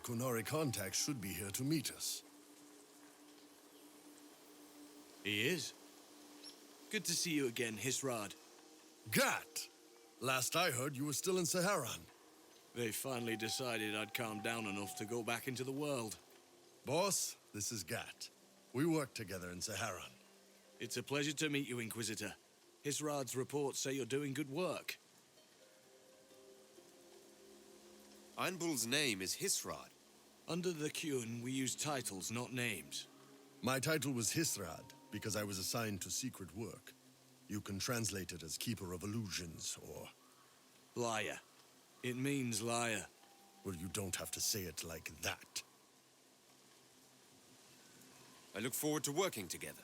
Kunari contact should be here to meet us. He is. Good to see you again, Hisrad. Gat! Last I heard, you were still in Saharan. They finally decided I'd calmed down enough to go back into the world. Boss, this is Gat. We work together in Saharan. It's a pleasure to meet you, Inquisitor. Hisrad's reports say you're doing good work. Iron Bull's name is Hisrad. Under the Kun, we use titles, not names. My title was Hisrad because I was assigned to secret work. You can translate it as Keeper of Illusions, or... Liar. It means liar. Well, you don't have to say it like that. I look forward to working together.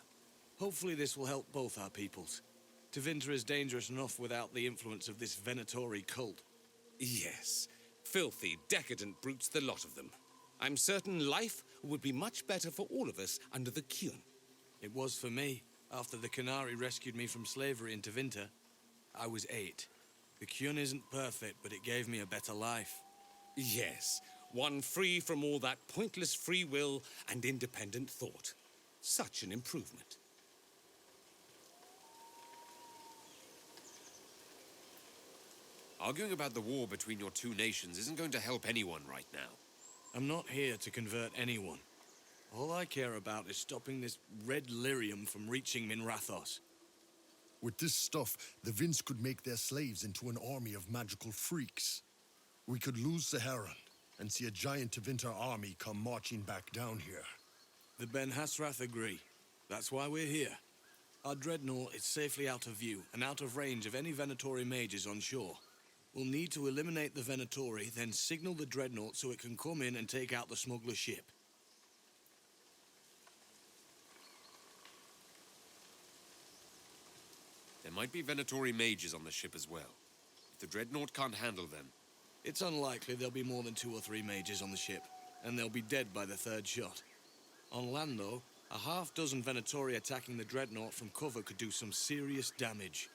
Hopefully this will help both our peoples. Tevinter is dangerous enough without the influence of this Venatori cult. Yes. Filthy, decadent brutes, the lot of them. I'm certain life would be much better for all of us under the Kun. It was for me, after the Canary rescued me from slavery in Tevinter. I was 8. The Kun isn't perfect, but it gave me a better life. Yes, one free from all that pointless free will and independent thought. Such an improvement. Arguing about the war between your two nations isn't going to help anyone right now. I'm not here to convert anyone. All I care about is stopping this red lyrium from reaching Minrathos. With this stuff, the Vince could make their slaves into an army of magical freaks. We could lose Saharan and see a giant Tevinter army come marching back down here. The Ben Hasrath agree. That's why we're here. Our dreadnought is safely out of view and out of range of any Venatori mages on shore. We'll need to eliminate the Venatori, then signal the dreadnought so it can come in and take out the smuggler ship. There might be Venatori mages on the ship as well. If the dreadnought can't handle them... It's unlikely there'll be more than 2 or 3 mages on the ship, and they'll be dead by the 3rd shot. On land, though, a half-dozen Venatori attacking the dreadnought from cover could do some serious damage.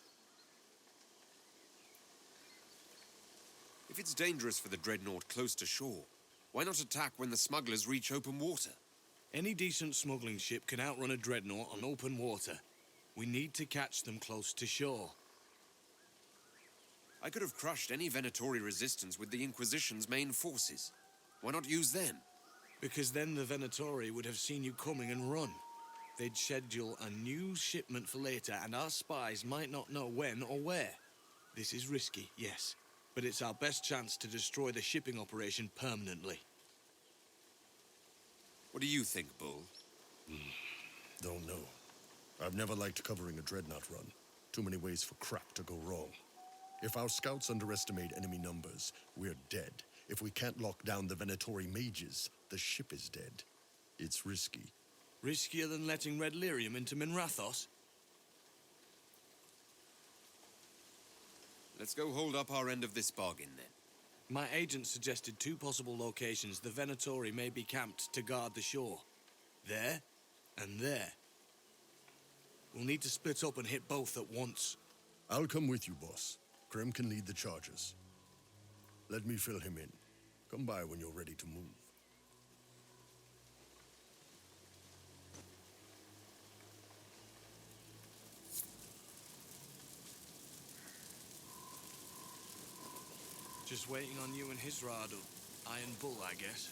If it's dangerous for the dreadnought close to shore, why not attack when the smugglers reach open water? Any decent smuggling ship can outrun a dreadnought on open water. We need to catch them close to shore. I could have crushed any Venatori resistance with the Inquisition's main forces. Why not use them? Because then the Venatori would have seen you coming and run. They'd schedule a new shipment for later, and our spies might not know when or where. This is risky, yes, but it's our best chance to destroy the shipping operation permanently. What do you think, Bull? Don't know. I've never liked covering a dreadnought run. Too many ways for crap to go wrong. If our scouts underestimate enemy numbers, we're dead. If we can't lock down the Venatori mages, the ship is dead. It's risky. Riskier than letting Red Lyrium into Minrathos? Let's go hold up our end of this bargain, then. My agent suggested 2 possible locations the Venatori may be camped to guard the shore. There and there. We'll need to split up and hit both at once. I'll come with you, boss. Krem can lead the charges. Let me fill him in. Come by when you're ready to move. Just waiting on you and Hisrad, or Iron Bull, I guess.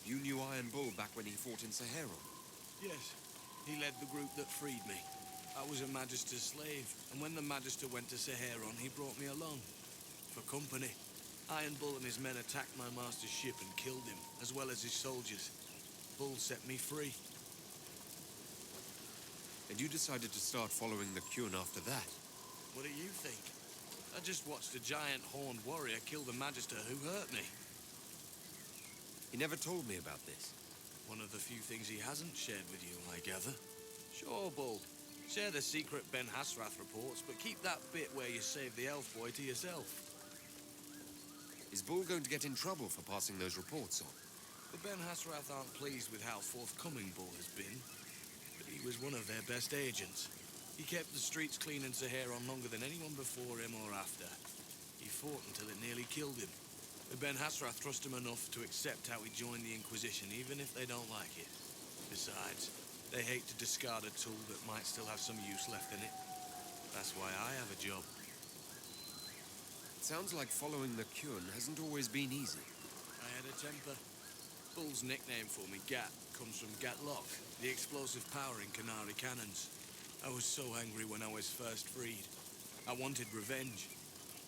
You knew Iron Bull back when he fought in Saharan? Yes. He led the group that freed me. I was a Magister's slave, and when the Magister went to Saharan, he brought me along. For company. Iron Bull and his men attacked my master's ship and killed him, as well as his soldiers. Bull set me free. And you decided to start following the Kun after that? What do you think? I just watched a giant horned warrior kill the Magister who hurt me. He never told me about this. One of the few things he hasn't shared with you, I gather. Sure, Bull. Share the secret Ben Hasrath reports, but keep that bit where you saved the elf boy to yourself. Is Bull going to get in trouble for passing those reports on? The Ben Hasrath aren't pleased with how forthcoming Bull has been, but he was one of their best agents. He kept the streets clean in Saharan longer than anyone before him or after. He fought until it nearly killed him. The Ben Hasrath trust him enough to accept how he joined the Inquisition, even if they don't like it. Besides, they hate to discard a tool that might still have some use left in it. That's why I have a job. It sounds like following the Kun hasn't always been easy. I had a temper. Bull's nickname for me, Gat, comes from Gatlock, the explosive power in Canary cannons. I was so angry when I was first freed. I wanted revenge.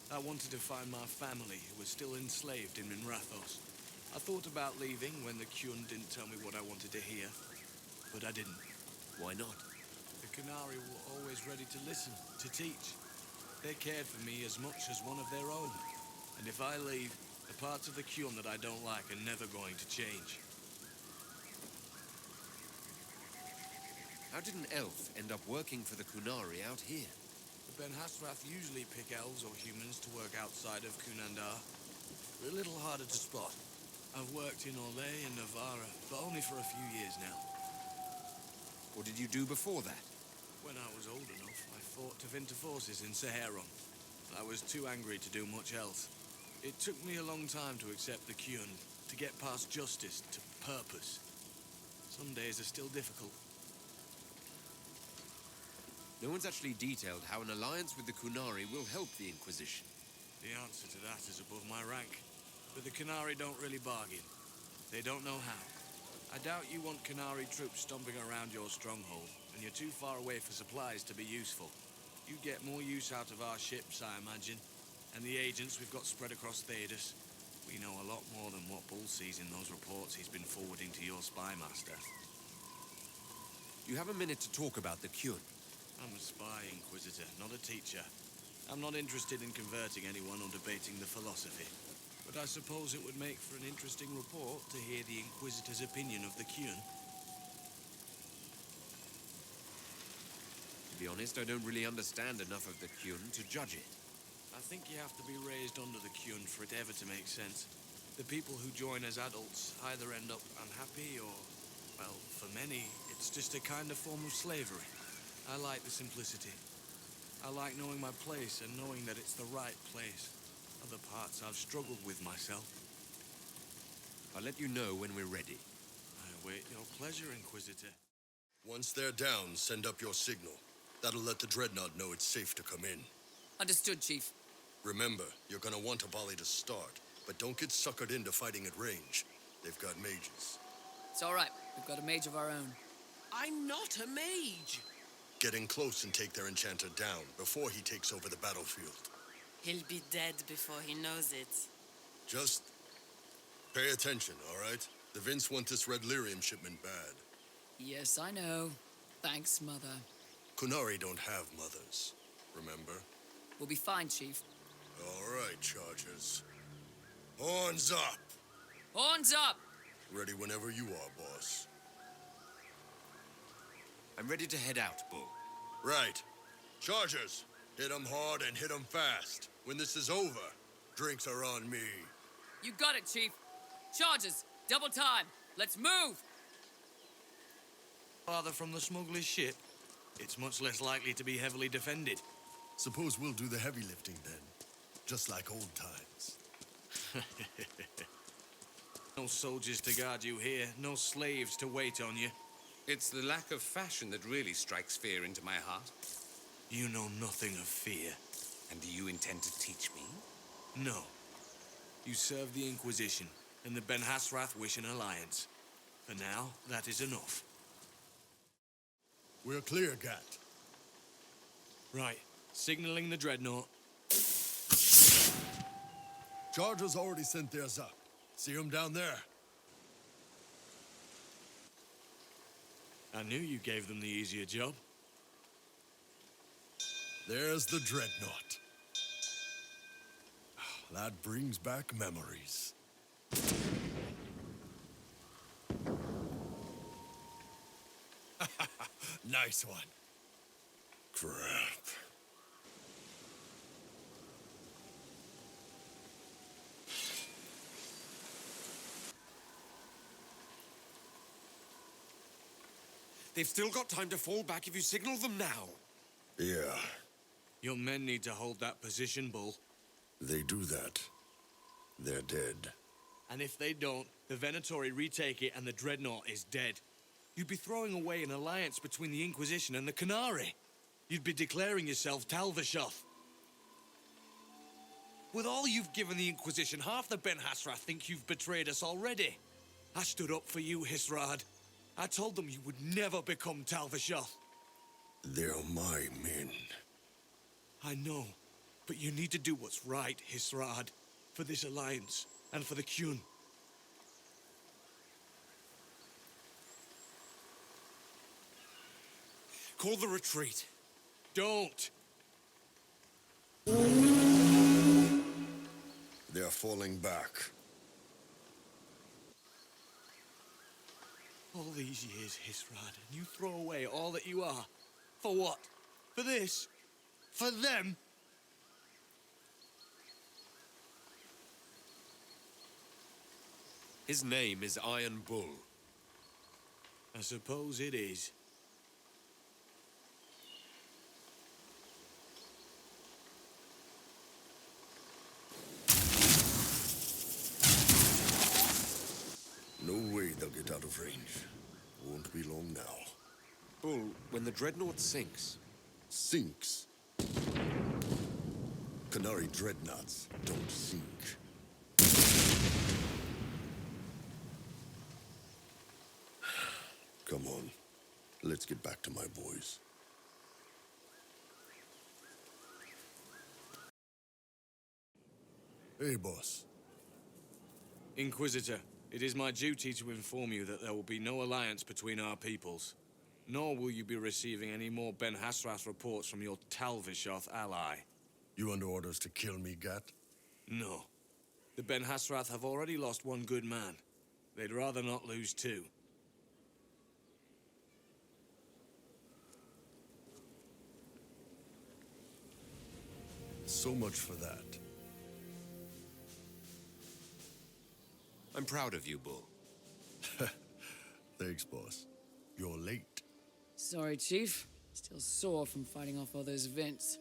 I wanted to find my family, who was still enslaved in Minrathos. I thought about leaving when the Kun didn't tell me what I wanted to hear, but I didn't. Why not? The Canary were always ready to listen, to teach. They cared for me as much as one of their own. And if I leave, the parts of the Kun that I don't like are never going to change. How did an elf end up working for the Kunari out here? The Ben Hasrath usually pick elves or humans to work outside of Kunandar. They're a little harder to spot. I've worked in Orlais and Navarra, but only for a few years now. What did you do before that? When I was old enough, I fought to Vinter forces in Saharon. I was too angry to do much else. It took me a long time to accept the Kun, to get past justice to purpose. Some days are still difficult. No one's actually detailed how an alliance with the Kunari will help the Inquisition. The answer to that is above my rank. But the Canary don't really bargain. They don't know how. I doubt you want Canary troops stomping around your stronghold, and you're too far away for supplies to be useful. You get more use out of our ships, I imagine, and the agents we've got spread across Thedas. We know a lot more than what Bull sees in those reports he's been forwarding to your spy master. You have a minute to talk about the Kun. I'm a spy, Inquisitor, not a teacher. I'm not interested in converting anyone or debating the philosophy. But I suppose it would make for an interesting report to hear the Inquisitor's opinion of the Kun. To be honest, I don't really understand enough of the Kun to judge it. I think you have to be raised under the Kun for it ever to make sense. The people who join as adults either end up unhappy or, well, for many, it's just a kind of form of slavery. I like the simplicity. I like knowing my place and knowing that it's the right place. Other parts I've struggled with myself. I'll let you know when we're ready. I await your pleasure, Inquisitor. Once they're down, send up your signal. That'll let the Dreadnought know it's safe to come in. Understood, Chief. Remember, you're gonna want a volley to start, but don't get suckered into fighting at range. They've got mages. It's all right. We've got a mage of our own. I'm not a mage! Get in close and take their enchanter down before he takes over the battlefield. He'll be dead before he knows it. Just pay attention, all right? The Vince want this red lyrium shipment bad. Yes, I know. Thanks, Mother. Kunari don't have mothers, remember? We'll be fine, Chief. All right, Chargers. Horns up! Horns up! Ready whenever you are, boss. I'm ready to head out, Bull. Right. Chargers, hit 'em hard and hit 'em fast. When this is over, drinks are on me. You got it, Chief. Charges, double time. Let's move! Farther from the smuggler's ship, it's much less likely to be heavily defended. Suppose we'll do the heavy lifting then. Just like old times. No soldiers to guard you here, no slaves to wait on you. It's the lack of fashion that really strikes fear into my heart. You know nothing of fear. And do you intend to teach me? No. You serve the Inquisition, and the Ben Hasrath wish an alliance. For now, that is enough. We're clear, Gat. Right. Signaling the Dreadnought. Chargers already sent theirs up. See 'em down there? I knew you gave them the easier job. There's the Dreadnought. That brings back memories. Nice one. Crap. They've still got time to fall back if you signal them now. Yeah. Your men need to hold that position, Bull. They do that, they're dead. And if they don't, the Venatori retake it and the Dreadnought is dead. You'd be throwing away an alliance between the Inquisition and the Canary. You'd be declaring yourself Talvishoth. With all you've given the Inquisition, half the Ben Hasrath think you've betrayed us already. I stood up for you, Hisrad. I told them you would never become Talvishoth. They're my men. I know, but you need to do what's right, Hisrad. For this alliance, and for the Kun. Call the retreat. Don't! They're falling back. All these years, Hisrad, and you throw away all that you are. For what? For this? For them? His name is Iron Bull. I suppose it is. No way they'll get out of range. Won't be long now. Bull, when the Dreadnought sinks, Sinks. Canary dreadnoughts don't sink. Come on. Let's get back to my boys. Hey, boss. Inquisitor, it is my duty to inform you that there will be no alliance between our peoples. Nor will you be receiving any more Ben Hasrath reports from your Talvishoth ally. You under orders to kill me, Gat? No. The Ben Hasrath have already lost one good man. They'd rather not lose two. So much for that. I'm proud of you, Bull. Thanks, boss. You're late. Sorry, Chief. Still sore from fighting off all those vents.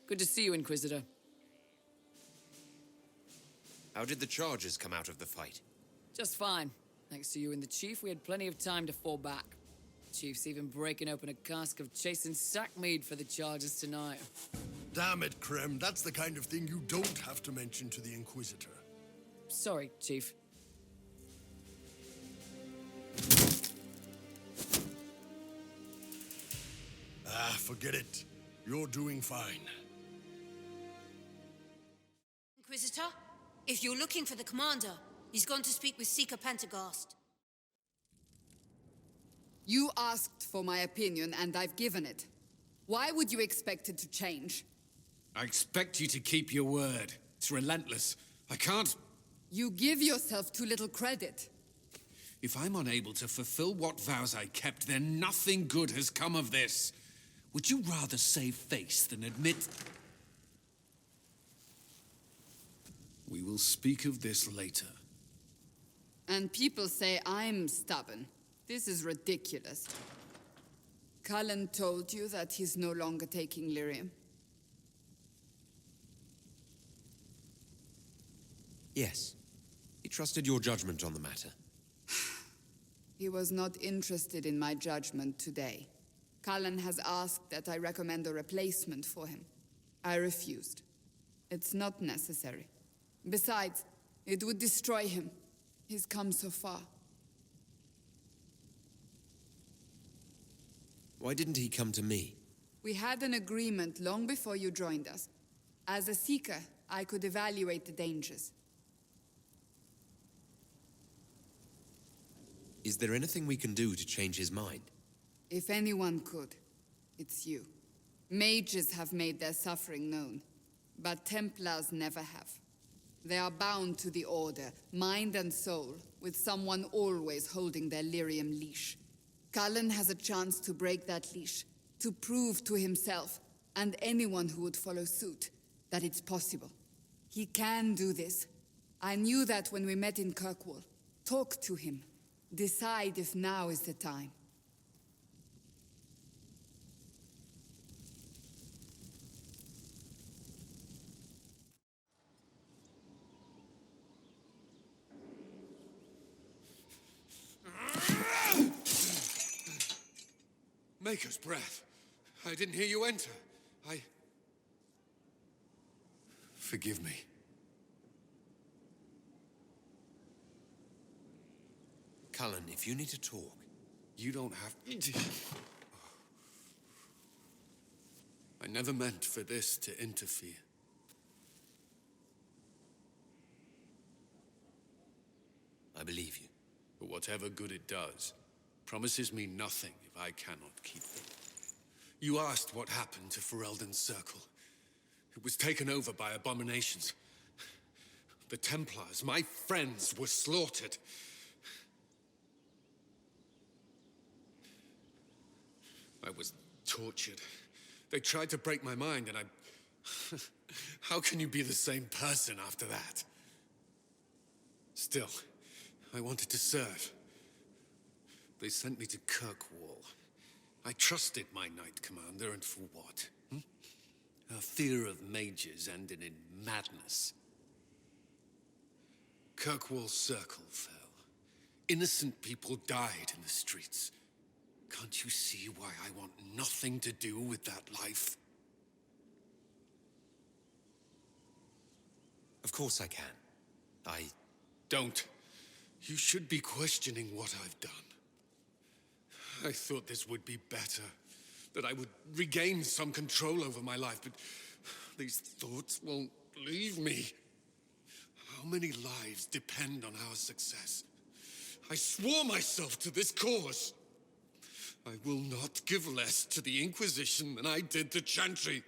Good to see you, Inquisitor. How did the charges come out of the fight? Just fine. Thanks to you and the Chief, we had plenty of time to fall back. Chief's even breaking open a cask of chasing sack mead for the charges tonight. Damn it, Krem. That's the kind of thing you don't have to mention to the Inquisitor. Sorry, Chief. Forget it. You're doing fine. Inquisitor, if you're looking for the commander, he's gone to speak with Seeker Pentecost. You asked for my opinion, and I've given it. Why would you expect it to change? I expect you to keep your word. It's relentless. I can't... You give yourself too little credit. If I'm unable to fulfill what vows I kept, then nothing good has come of this. Would you rather save face than admit... We will speak of this later. And people say I'm stubborn. This is ridiculous. Cullen told you that he's no longer taking lyrium. Yes. He trusted your judgment on the matter. He was not interested in my judgment today. Cullen has asked that I recommend a replacement for him. I refused. It's not necessary. Besides, it would destroy him. He's come so far. Why didn't he come to me? We had an agreement long before you joined us. As a seeker, I could evaluate the dangers. Is there anything we can do to change his mind? If anyone could, it's you. Mages have made their suffering known, but Templars never have. They are bound to the Order, mind and soul, with someone always holding their lyrium leash. Cullen has a chance to break that leash, to prove to himself, and anyone who would follow suit, that it's possible. He can do this. I knew that when we met in Kirkwall. Talk to him. Decide if now is the time. Maker's breath. I didn't hear you enter. Forgive me. Cullen, if you need to talk... You don't have... I never meant for this to interfere. I believe you. But whatever good it does, promises me nothing if I cannot keep it. You asked what happened to Ferelden's circle. It was taken over by abominations. The Templars, my friends, were slaughtered. I was tortured. They tried to break my mind, and I... How can you be the same person after that? Still, I wanted to serve. They sent me to Kirkwall. I trusted my Knight Commander, and for what? Her fear of mages ended in madness. Kirkwall's circle fell. Innocent people died in the streets. Can't you see why I want nothing to do with that life? Of course I can. Don't. You should be questioning what I've done. I thought this would be better. That I would regain some control over my life, but these thoughts won't leave me. How many lives depend on our success? I swore myself to this cause. I will not give less to the Inquisition than I did to Chantry.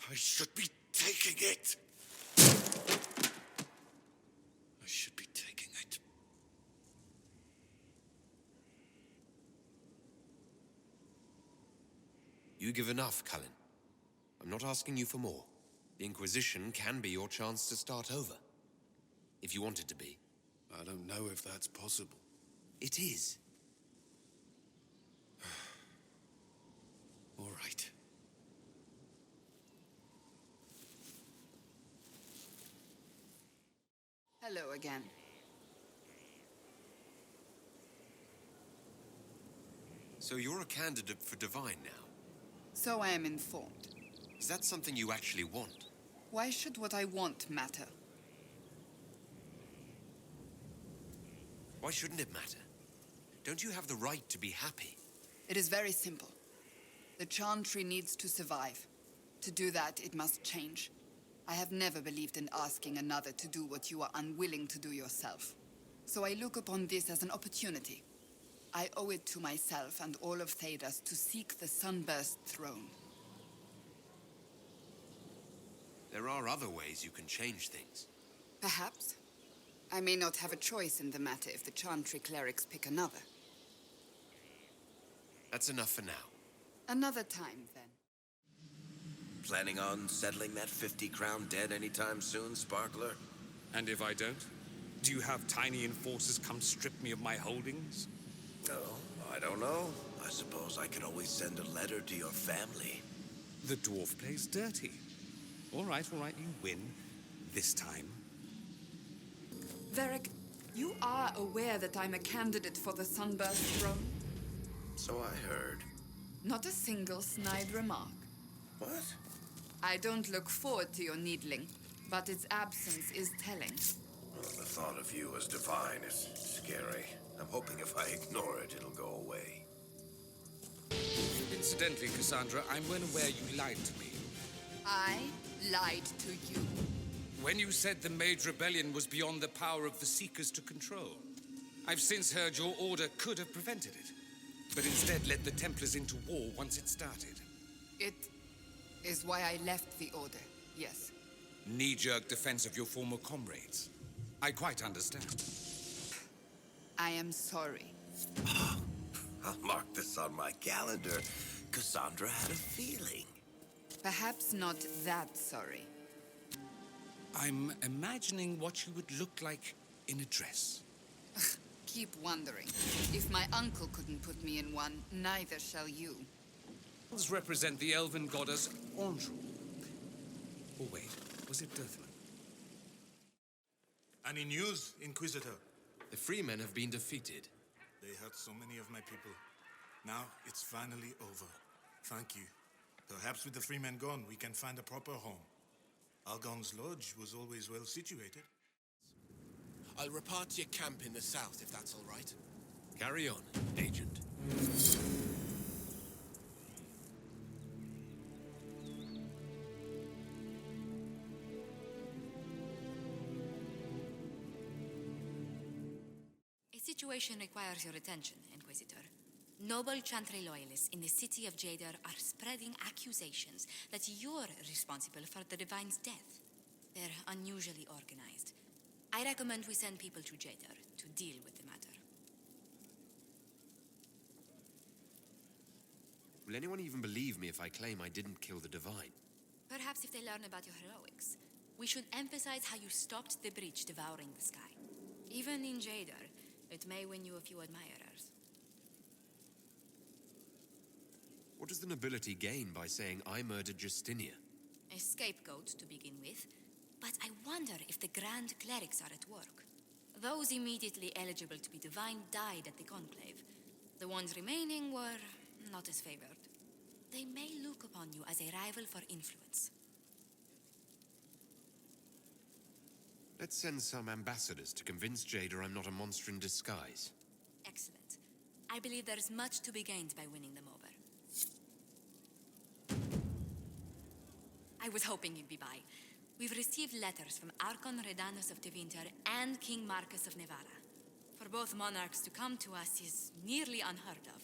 I should be taking it. I should be taking it. You give enough, Cullen. I'm not asking you for more. The Inquisition can be your chance to start over. If you want it to be. I don't know if that's possible. It is. All right. Hello again. So you're a candidate for Divine now? So I am informed. Is that something you actually want? Why should what I want matter? Why shouldn't it matter? Don't you have the right to be happy? It is very simple. The Chantry needs to survive. To do that, it must change. I have never believed in asking another to do what you are unwilling to do yourself. So I look upon this as an opportunity. I owe it to myself and all of Thedas to seek the Sunburst throne. There are other ways you can change things. Perhaps. I may not have a choice in the matter if the Chantry clerics pick another. That's enough for now. Another time, then. Planning on settling that 50-crown debt anytime soon, Sparkler? And if I don't? Do you have tiny enforcers come strip me of my holdings? No, I don't know. I suppose I could always send a letter to your family. The dwarf plays dirty. All right, you win. This time. Varric, you are aware that I'm a candidate for the Sunburst throne? So I heard. Not a single snide remark. What? I don't look forward to your needling, but its absence is telling. Well, the thought of you as divine is scary. I'm hoping if I ignore it, it'll go away. Incidentally, Cassandra, I'm well aware you lied to me. I lied to you. When you said the Mage Rebellion was beyond the power of the Seekers to control. I've since heard your order could have prevented it, but instead led the Templars into war once it started. It is why I left the Order, yes. Knee-jerk defense of your former comrades. I quite understand. I am sorry. I'll mark this on my calendar. Cassandra had a feeling. Perhaps not that sorry. I'm imagining what you would look like in a dress. Keep wondering. If my uncle couldn't put me in one, neither shall you. Those represent the elven goddess Andrew. Oh wait, was it Dirthman? Any news, Inquisitor? The Freemen have been defeated. They hurt so many of my people. Now it's finally over. Thank you. Perhaps with the free men gone, we can find a proper home. Argon's lodge was always well situated. I'll repart to your camp in the south, if that's all right. Carry on, Agent. A situation requires your attention, Inquisitor. Noble Chantry loyalists in the city of Jadar are spreading accusations that you're responsible for the Divine's death. They're unusually organized. I recommend we send people to Jadar to deal with the matter. Will anyone even believe me if I claim I didn't kill the Divine? Perhaps if they learn about your heroics. We should emphasize how you stopped the breach devouring the sky. Even in Jadar, it may win you a few admirers. What does the nobility gain by saying I murdered Justinia? A scapegoat to begin with, but I wonder if the Grand Clerics are at work. Those immediately eligible to be divine died at the Conclave. The ones remaining were not as favored. They may look upon you as a rival for influence. Let's send some ambassadors to convince Jada I'm not a monster in disguise. Excellent. I believe there's much to be gained by winning them over. I was hoping you'd be by. We've received letters from Archon Redanus of Tevinter and King Marcus of Nevada. For both monarchs to come to us is nearly unheard of.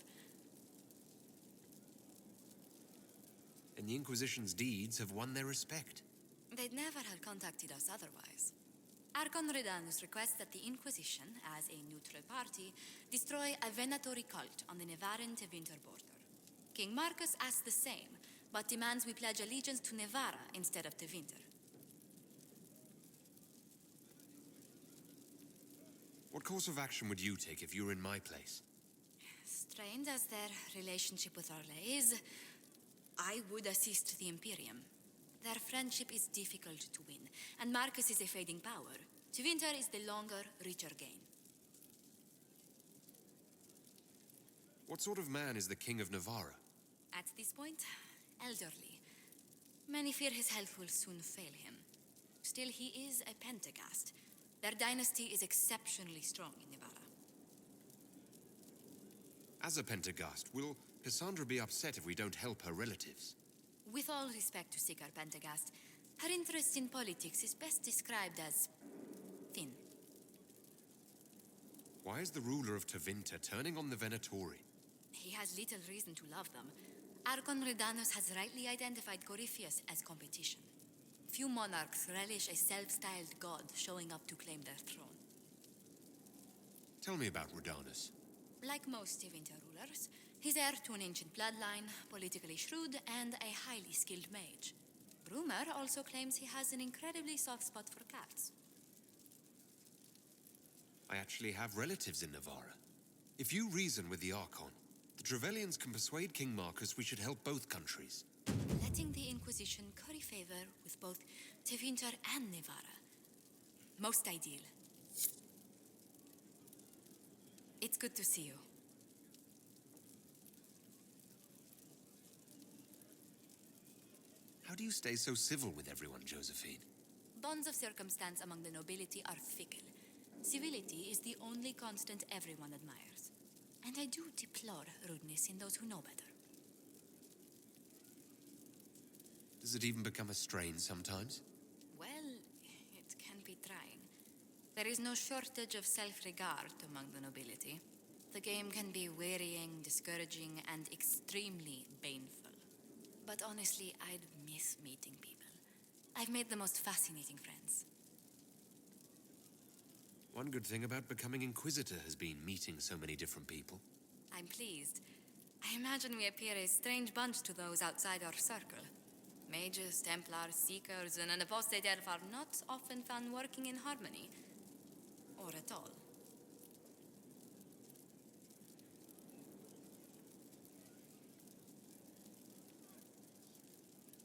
And the Inquisition's deeds have won their respect. They'd never have contacted us otherwise. Archon Redanus requests that the Inquisition, as a neutral party, destroy a venatory cult on the Nevaran-Tevinter border. King Marcus asks the same, but demands we pledge allegiance to Nevara instead of Tevinter. What course of action would you take if you were in my place? Strained as their relationship with Orlais is, I would assist the Imperium. Their friendship is difficult to win, and Marcus is a fading power. Tevinter is the longer, richer gain. What sort of man is the King of Navarra? At this point, elderly. Many fear his health will soon fail him. Still, he is a Pentagast. Their dynasty is exceptionally strong in Navarra. As a Pentagast, will Cassandra be upset if we don't help her relatives? With all respect to Sikar Pentagast, her interest in politics is best described as thin. Why is the ruler of Tevinter turning on the Venatori? He has little reason to love them. Archon Redanus has rightly identified Corypheus as competition. Few monarchs relish a self-styled god showing up to claim their throne. Tell me about Redanus. Like most Tevinter rulers, he's heir to an ancient bloodline, politically shrewd, and a highly skilled mage. Rumor also claims he has an incredibly soft spot for cats. I actually have relatives in Navarra. If you reason with the Archon, the Trevelians can persuade King Marcus we should help both countries. Letting the Inquisition curry favor with both Tevinter and Navarra. Most ideal. It's good to see you. How do you stay so civil with everyone, Josephine? Bonds of circumstance among the nobility are fickle. Civility is the only constant everyone admires. And I do deplore rudeness in those who know better. Does it even become a strain sometimes? Well, it can be trying. There is no shortage of self-regard among the nobility. The game can be wearying, discouraging, and extremely baneful. But honestly, I'd miss meeting people. I've made the most fascinating friends. One good thing about becoming Inquisitor has been meeting so many different people. I'm pleased. I imagine we appear a strange bunch to those outside our circle. Mages, Templars, Seekers, and an apostate elf are not often found working in harmony. Or at all.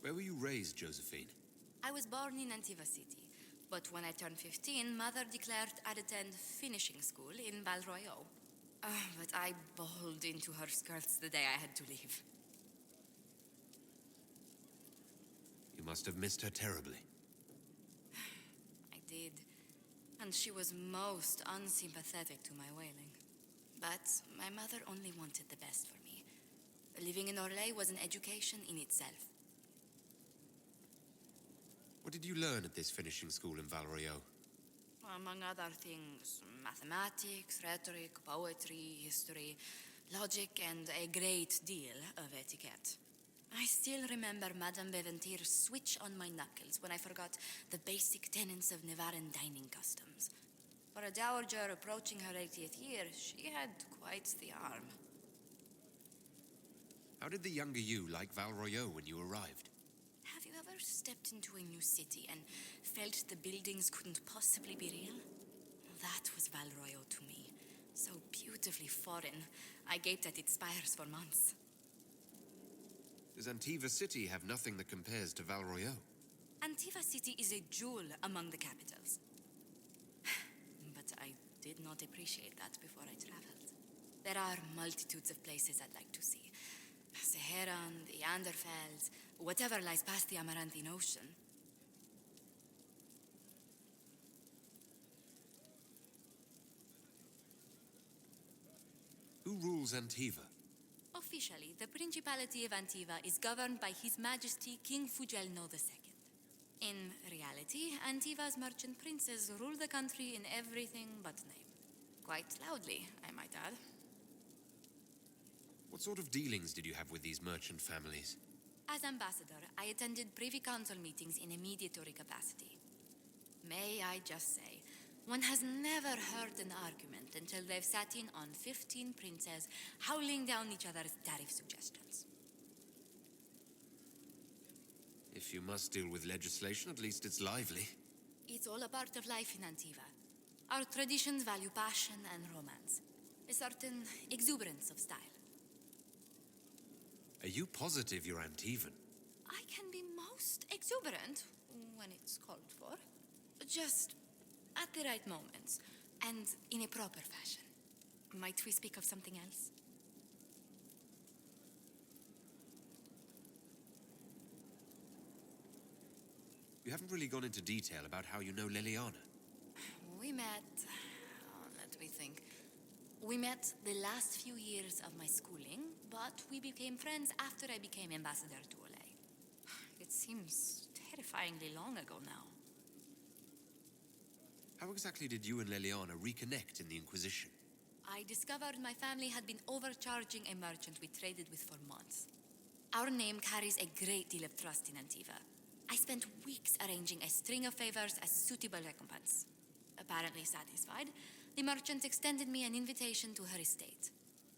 Where were you raised, Josephine? I was born in Antiva City, but when I turned 15, Mother declared I'd attend finishing school in Val Royeaux. But I bowled into her skirts the day I had to leave. You must have missed her terribly. I did. And she was most unsympathetic to my wailing. But my mother only wanted the best for me. Living in Orlais was an education in itself. What did you learn at this finishing school in Valrio? Among other things, mathematics, rhetoric, poetry, history, logic, and a great deal of etiquette. I still remember Madame Beventir's switch on my knuckles when I forgot the basic tenets of Nevaran dining customs. For a dowager approaching her 80th year, she had quite the arm. How did the younger you like Valroyo when you arrived? Have you ever stepped into a new city and felt the buildings couldn't possibly be real? That was Valroyo to me. So beautifully foreign, I gaped at its spires for months. Does Antiva City have nothing that compares to Valroyo? Antiva City is a jewel among the capitals. But I did not appreciate that before I traveled. There are multitudes of places I'd like to see. Saharan, the Anderfels, whatever lies past the Amaranthine Ocean. Who rules Antiva? Officially, the Principality of Antiva is governed by His Majesty King Fugelno II. In reality, Antiva's merchant princes rule the country in everything but name. Quite loudly, I might add. What sort of dealings did you have with these merchant families? As ambassador, I attended Privy Council meetings in a mediatory capacity. May I just say, one has never heard an argument until they've sat in on 15 princes howling down each other's tariff suggestions. If you must deal with legislation, at least it's lively. It's all a part of life in Antiva. Our traditions value passion and romance, a certain exuberance of style. Are you positive you're Antivan? I can be most exuberant when it's called for. Just at the right moments and in a proper fashion. Might we speak of something else? You haven't really gone into detail about how you know Liliana. We met... let me think. We met the last few years of my schooling, but we became friends after I became ambassador to Olay. It seems terrifyingly long ago now. How exactly did you and Liliana reconnect in the Inquisition? I discovered my family had been overcharging a merchant we traded with for months. Our name carries a great deal of trust in Antiva. I spent weeks arranging a string of favors as suitable recompense. Apparently satisfied, the merchant extended me an invitation to her estate.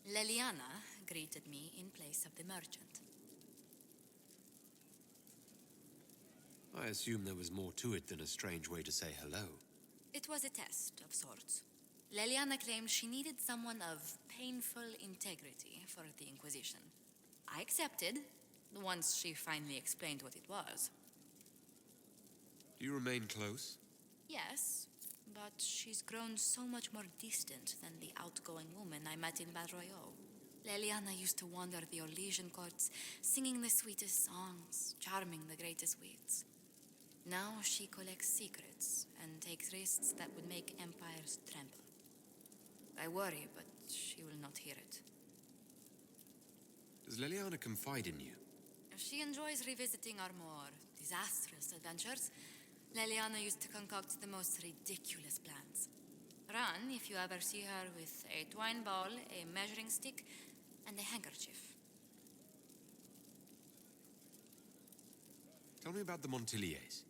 Liliana greeted me in place of the merchant. I assume there was more to it than a strange way to say hello. It was a test of sorts. Liliana claimed she needed someone of painful integrity for the Inquisition. I accepted, once she finally explained what it was. Do you remain close? Yes, but she's grown so much more distant than the outgoing woman I met in Valroyo. Liliana used to wander the Orlesian courts, singing the sweetest songs, charming the greatest wits. Now she collects secrets and takes risks that would make empires tremble. I worry, but she will not hear it. Does Liliana confide in you? She enjoys revisiting our more disastrous adventures. Liliana used to concoct the most ridiculous plans. Run if you ever see her with a twine ball, a measuring stick, and a handkerchief. Tell me about the Montiliers.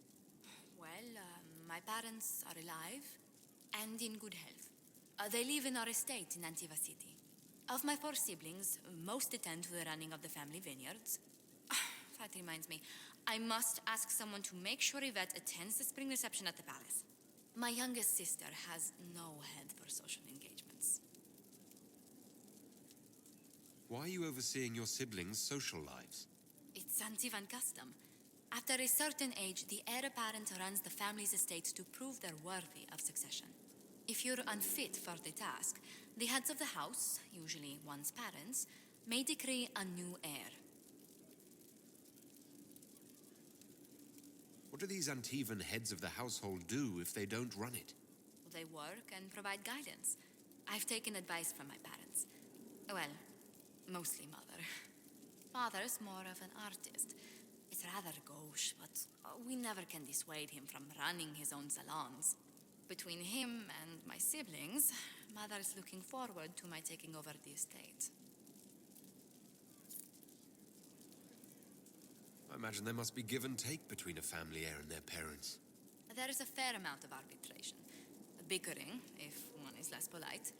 Well, my parents are alive and in good health. They live in our estate in Antiva City. Of my 4 siblings, most attend to the running of the family vineyards. That reminds me, I must ask someone to make sure Yvette attends the spring reception at the palace. My youngest sister has no head for social engagements. Why are you overseeing your siblings' social lives? It's Antivan custom. After a certain age, the heir apparent runs the family's estate to prove they're worthy of succession. If you're unfit for the task, the heads of the house, usually one's parents, may decree a new heir. What do these Antivan heads of the household do if they don't run it? They work and provide guidance. I've taken advice from my parents. Well, mostly mother. Father's more of an artist. It's rather gauche, but we never can dissuade him from running his own salons. Between him and my siblings, mother is looking forward to my taking over the estate. I imagine there must be give and take between a family heir and their parents. There is a fair amount of arbitration. Bickering, if one is less polite.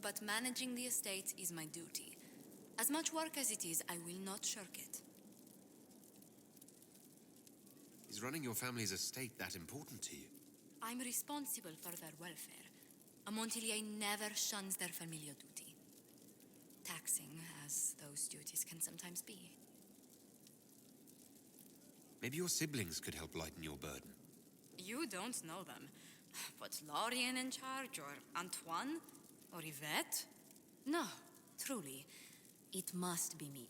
But managing the estate is my duty. As much work as it is, I will not shirk it. Is running your family's estate that important to you? I'm responsible for their welfare. A Montilier never shuns their familial duty. Taxing as those duties can sometimes be. Maybe your siblings could help lighten your burden. You don't know them. But Lorien in charge, or Antoine, or Yvette? No, truly. It must be me.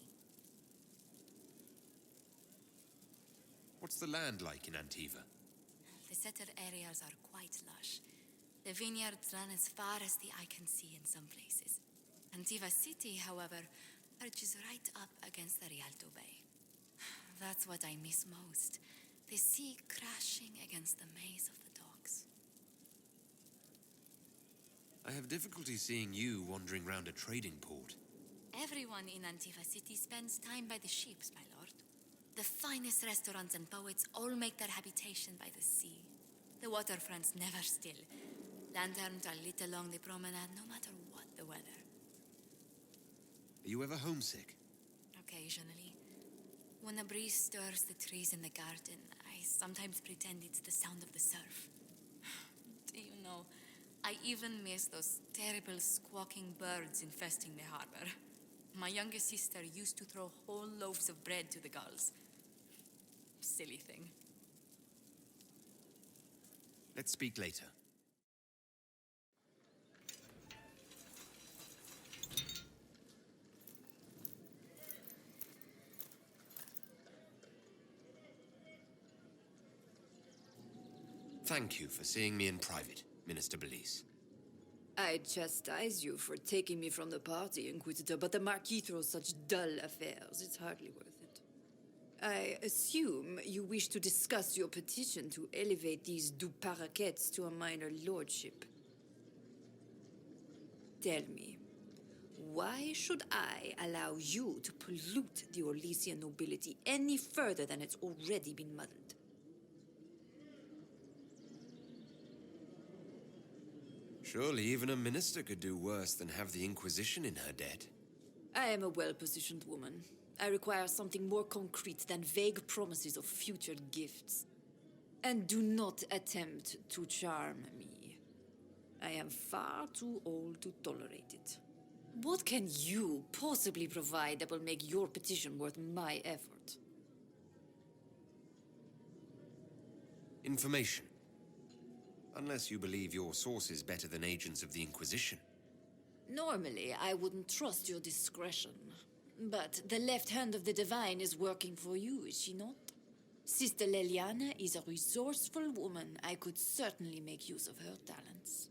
What's the land like in Antiva? The settled areas are quite lush. The vineyards run as far as the eye can see in some places. Antiva City, however, perches right up against the Rialto Bay. That's what I miss most. The sea crashing against the maze of the docks. I have difficulty seeing you wandering round a trading port. Everyone in Antiva City spends time by the ships, my lord. The finest restaurants and poets all make their habitation by the sea. The waterfronts never still. Lanterns are lit along the promenade no matter what the weather. Are you ever homesick? Occasionally. When a breeze stirs the trees in the garden, I sometimes pretend it's the sound of the surf. Do you know, I even miss those terrible squawking birds infesting the harbor. My youngest sister used to throw whole loaves of bread to the gulls. Silly thing. Let's speak later. Thank you for seeing me in private, Minister Belize. I chastise you for taking me from the party, Inquisitor, but the Marquis throws such dull affairs. It's hardly worth it. I assume you wish to discuss your petition to elevate these du Paraquets to a minor lordship. Tell me, why should I allow you to pollute the Orlesian nobility any further than it's already been muddled? Surely even a minister could do worse than have the Inquisition in her debt. I am a well-positioned woman. I require something more concrete than vague promises of future gifts. And do not attempt to charm me. I am far too old to tolerate it. What can you possibly provide that will make your petition worth my effort? Information. Unless you believe your source is better than agents of the Inquisition. Normally, I wouldn't trust your discretion. But the left hand of the divine is working for you, is she not? Sister Leliana is a resourceful woman. I could certainly make use of her talents.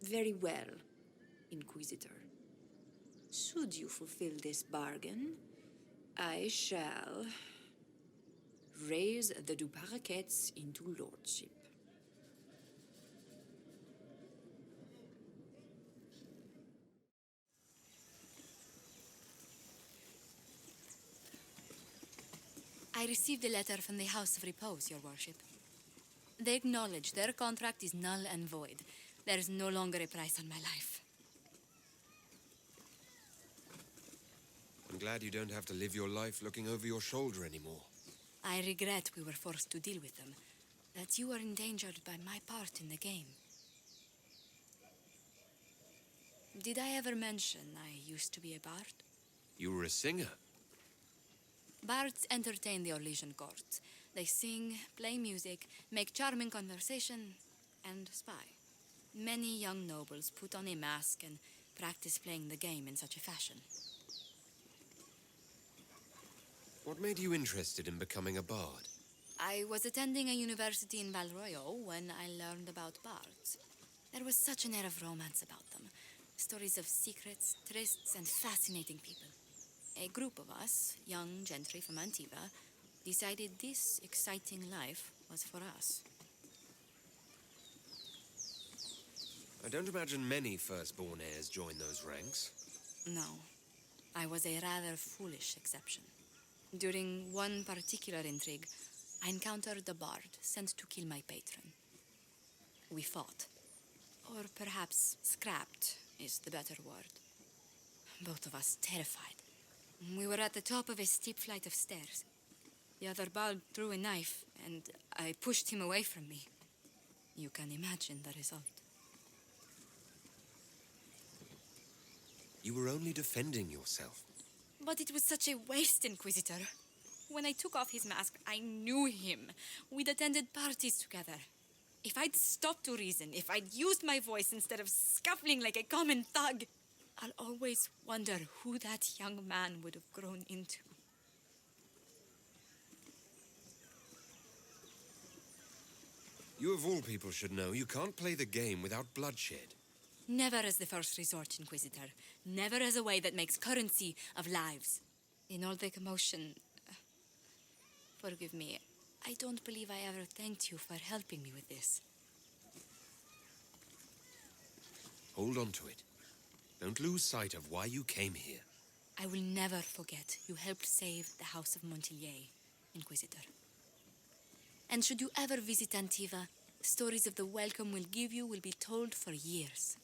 Very well, Inquisitor. Should you fulfill this bargain, I shall raise the du Paraquets into lordship. I received a letter from the House of Repose, Your Worship. They acknowledge their contract is null and void. There is no longer a price on my life. I'm glad you don't have to live your life looking over your shoulder anymore. I regret we were forced to deal with them, that you were endangered by my part in the game. Did I ever mention I used to be a bard? You were a singer. Bards entertain the Orlesian court. They sing, play music, make charming conversation, and spy. Many young nobles put on a mask and practice playing the game in such a fashion. What made you interested in becoming a bard? I was attending a university in Valroyo when I learned about bards. There was such an air of romance about them. Stories of secrets, trysts, and fascinating people. A group of us, young gentry from Antiva, decided this exciting life was for us. I don't imagine many firstborn heirs join those ranks. No, I was a rather foolish exception. During one particular intrigue, I encountered a bard sent to kill my patron. We fought. Or perhaps scrapped is the better word. Both of us terrified. We were at the top of a steep flight of stairs. The other bard threw a knife, and I pushed him away from me. You can imagine the result. You were only defending yourself. But it was such a waste, Inquisitor. When I took off his mask, I knew him. We'd attended parties together. If I'd stopped to reason, if I'd used my voice instead of scuffling like a common thug, I'll always wonder who that young man would have grown into. You of all people should know you can't play the game without bloodshed. Never as the first resort, Inquisitor. Never as a way that makes currency of lives. In all the commotion... forgive me, I don't believe I ever thanked you for helping me with this. Hold on to it. Don't lose sight of why you came here. I will never forget you helped save the House of Montilyet, Inquisitor. And should you ever visit Antiva, stories of the welcome we'll give you will be told for years.